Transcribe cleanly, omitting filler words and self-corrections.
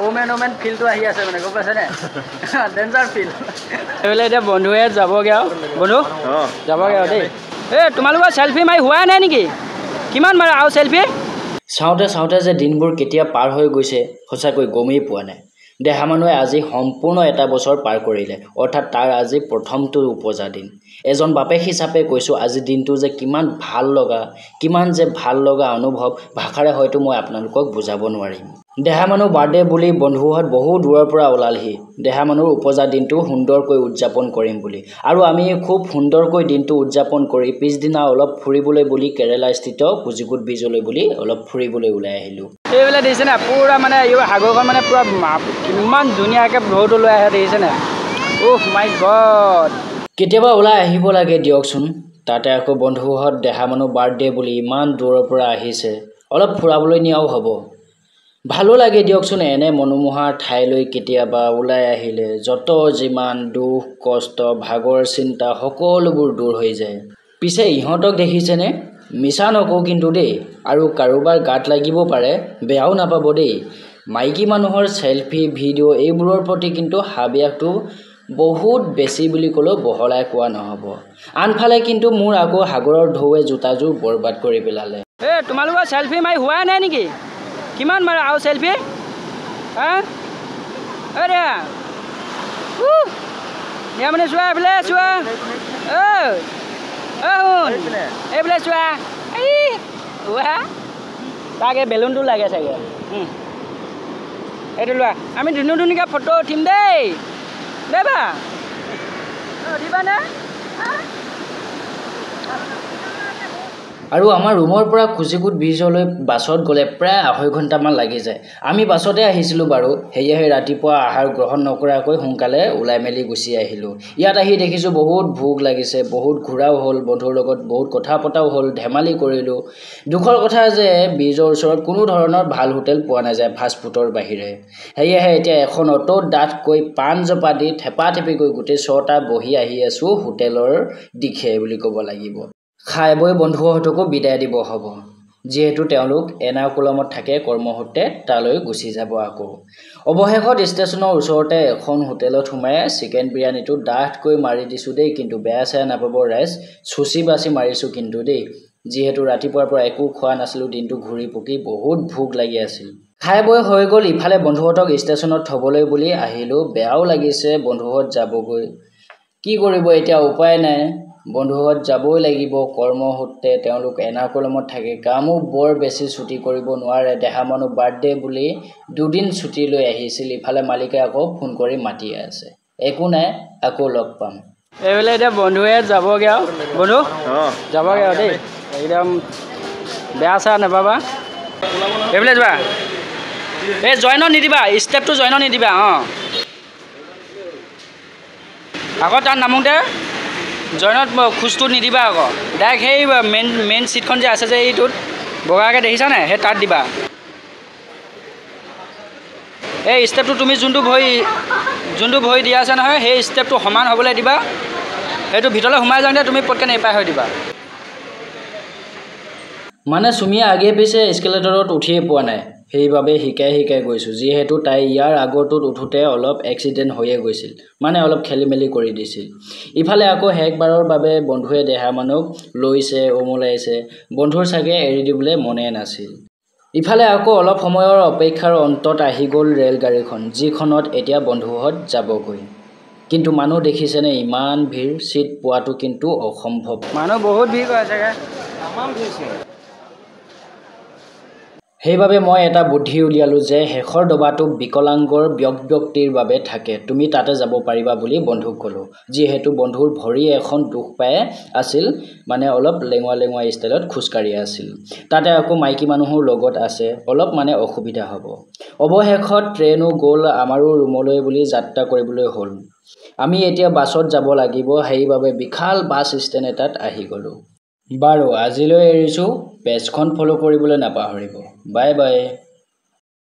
women ফিলটো আহি আছে মানে গম পাইছেনে ডেঞ্জাৰ ফিল এইফালে এতিয়া বন্ধুৱে যাবগৈ আৰু বন্ধু যাবগৈ আৰু দেই তোমালোকৰ চেলফি মাৰি হোৱাই নাই নেকি কিমান মাৰা আৰু চেলফি চাওঁতে চাওঁতে যে দিনবোৰ কেতিয়া পাৰ হৈ গৈছে সঁচাকৈ গমেই পোৱা নাই দেহা মানুহে আজি সম্পূৰ্ণ এটা বছৰ পাৰ কৰিলে অৰ্থাৎ তাৰ আজি প্ৰথমটো উপজা দিন এজন বাপেক হিচাপে কৈছোঁ আজি দিনটো যে কিমান ভাল লগা অনুভৱ ভাষাৰে হয়তো মই আপোনালোকক বুজাব নোৱাৰিম দেহা মানুহ বাৰ্থডে বুলি বন্ধুহঁত বহু দূৰৰ পৰা ওলালহি দেহা মানুহৰ উপজা দিনটো সুন্দৰকৈ উদযাপন কৰিম বুলি আৰু আমি খুব সুন্দৰকৈ দিনটো উদযাপন কৰি পিছদিনা অলপ ফুৰিবলৈ বুলি কেৰেলাস্থিত কুজিকুট বীজলৈ বুলি অলপ ফুৰিবলৈ ওলাই আহিলোঁ এইবিলাক দেখিছে না পুৰা মানে এই সাগৰখন মানে পুৰা ইমান ধুনীয়াকৈ ঢৌটো লৈ আহে দেখিছে না ওহ মাই গড কেতিয়াবা ওলাই আহিব লাগে দিয়কচোন তাতে আকৌ বন্ধুহঁত দেহা মানুহ বাৰ্থডে বুলি ইমান দূৰৰ পৰা আহিছে অলপ ফুৰাবলৈ নিয়াও হ'ব ভালো লাগে দিয়কচোন এনে মনোমোহা ঠাইলৈ কেতিয়াবা ওলাই আহিলে যত যিমান দুখ কষ্ট ভাগৰ চিন্তা সকলোবোৰ দূৰ হৈ যায় পিছে ইহঁতক দেখিছেনে মিছা নকওঁ কিন্তু দেই আৰু কাৰোবাৰ গাত লাগিব পাৰে বেয়াও নাপাব দেই মাইকী মানুহৰ চেলফি ভিডিঅ' এইবোৰৰ প্ৰতি কিন্তু হাবিয়াসটো বহুত বেছি বুলি ক'লেও বহলাই কোৱা নহ'ব আনফালে কিন্তু মোৰ আকৌ সাগৰৰ ঢৌৱে জোতাযোৰ বৰবাদ কৰি পেলালে তোমালোকৰ চেলফি মাৰি হোৱাই নাই নেকি কিমান মাৰা আৰু চেলফি মানে চোৱা এইফালে চোৱা এইফালে চোৱা তাকে বেলুনটো লাগে চাগে এইটো লোৱা আমি ধুনীয়াকৈ ফটো উঠিম দেই দেবা দিবানে আৰু আমাৰ ৰুমৰ পৰা কুজিকুট ব্ৰীজলৈ বাছত গ'লে প্ৰায় ২.৫ ঘণ্টামান লাগি যায় আমি বাছতে আহিছিলোঁ বাৰু সেয়েহে ৰাতিপুৱা আহাৰ গ্ৰহণ নকৰাকৈ সোনকালে ওলাই মেলি গুচি আহিলোঁ ইয়াত আহি দেখিছোঁ বহুত ভোক লাগিছে বহুত ঘূৰাও হ'ল বন্ধুৰ লগত বহুত কথা পতাও হ'ল ধেমালি কৰিলোঁ দুখৰ কথা যে ব্ৰীজৰ ওচৰত কোনো ধৰণৰ ভাল হোটেল পোৱা নাযায় ফাষ্টফুডৰ বাহিৰে সেয়েহে এতিয়া এখন অ'টোত ডাঠকৈ পাণজোপা দি থেপাথেপিকৈ গোটেই ৬টা বহি আহি আছোঁ হোটেলৰ দিশে বুলি ক'ব লাগিব খাই বৈ বন্ধুহঁতকো বিদায় দিব হ'ব যিহেতু তেওঁলোক এনাকুলমত থাকে কৰ্মসূত্ৰে তালৈ গুচি যাব আকৌ অৱশেষত ষ্টেচনৰ ওচৰতে এখন হোটেলত সোমাই চিকেন বিৰিয়ানীটো ডাঠকৈ মাৰি দিছোঁ দেই কিন্তু বেয়া চেয়া নাপাব ৰাইজ চুচি বাচি মাৰিছোঁ কিন্তু দেই যিহেতু ৰাতিপুৱাৰ পৰা একো খোৱা নাছিলোঁ দিনটো ঘূৰি পকি বহুত ভোক লাগি আছিল খাই বৈ হৈ গ'ল ইফালে বন্ধুহঁতক ষ্টেচনত থ'বলৈ বুলি আহিলোঁ বেয়াও লাগিছে বন্ধুহঁত যাবগৈ কি কৰিব এতিয়া উপায় নাই বন্ধুহঁত যাবই লাগিব কৰ্মসূত্ৰে তেওঁলোক এনাকুলমত থাকে কামো বৰ বেছি ছুটি কৰিব নোৱাৰে দেহা মানুহ বাৰ্থডে বুলি 2 দিন ছুটি লৈ আহিছিল ইফালে মালিকে আকৌ ফোন কৰি মাতি আছে একো নাই আকৌ লগ পাম এইফালে এতিয়া বন্ধুৱে যাবগৈ আৰু বন্ধু যাবগৈ আৰু দেই একদম বেয়া চেয়া নাপাবা এইফালে যোৱা এই জইনত নিদিবা ষ্টেপটো জইনত নিদিবা আকৌ তাত নামোতে জইনত খোজটো নিদিবা আকৌ ডাইৰেক্ট সেই মেইন ছিটখন যে আছে যে এইটোত বগাকৈ দেখিছা নাই সেই তাত দিবা এই ষ্টেপটো তুমি যোনটো ভৰি দিয়া আছে নহয় সেই ষ্টেপটো সমান হ'বলৈ দিবা সেইটো ভিতৰলৈ সোমাই যাওঁতে তুমি পটকৈ নেপাই হৈ দিবা মানে চুমিয়ে আগে পিছে এস্কেলেটৰত উঠিয়ে পোৱা নাই সেইবাবে শিকাই গৈছোঁ যিহেতু তাই ইয়াৰ আগৰটোত উঠোতে অলপ এক্সিডেণ্ট হৈয়ে গৈছিল মানে অলপ খেলি মেলি কৰি দিছিল ইফালে আকৌ শেষবাৰৰ বাবে বন্ধুৱে দেহা মানুহক লৈছে ওমলাইছে বন্ধুৰ চাগে এৰি দিবলৈ মনে নাছিল ইফালে আকৌ অলপ সময়ৰ অপেক্ষাৰ অন্তত আহি গ'ল ৰেলগাড়ীখন যিখনত এতিয়া বন্ধুহঁত যাবগৈ কিন্তু মানুহ দেখিছেনে ইমান ভিৰ চিট পোৱাটো কিন্তু অসম্ভৱ মানুহ বহুত ভিৰ কৰে চাগে তামাম ভিৰ সেইবাবে মই এটা বুদ্ধি উলিয়ালোঁ যে শেষৰ ডবাটো বিকলাংগৰ ব্যক্তিৰ বাবে থাকে তুমি তাতে যাব পাৰিবা বুলি বন্ধুক ক'লোঁ যিহেতু বন্ধুৰ ভৰি এখন দুখ পাই আছিল মানে অলপ লেঙুৱা ষ্টাইলত খোজকাঢ়ি আছিল তাতে আকৌ মাইকী মানুহৰ লগত আছে অলপ মানে অসুবিধা হ'ব অৱশেষত ট্ৰেইনো গ'ল আমাৰো ৰুমলৈ বুলি যাত্ৰা কৰিবলৈ হ'ল আমি এতিয়া বাছত যাব লাগিব সেইবাবে বিশাল বাছ ষ্টেণ্ড এটাত আহি গ'লোঁ বাৰু আজিলৈ এৰিছোঁ পেজখন ফ'ল' কৰিবলৈ নাপাহৰিব বাই বাই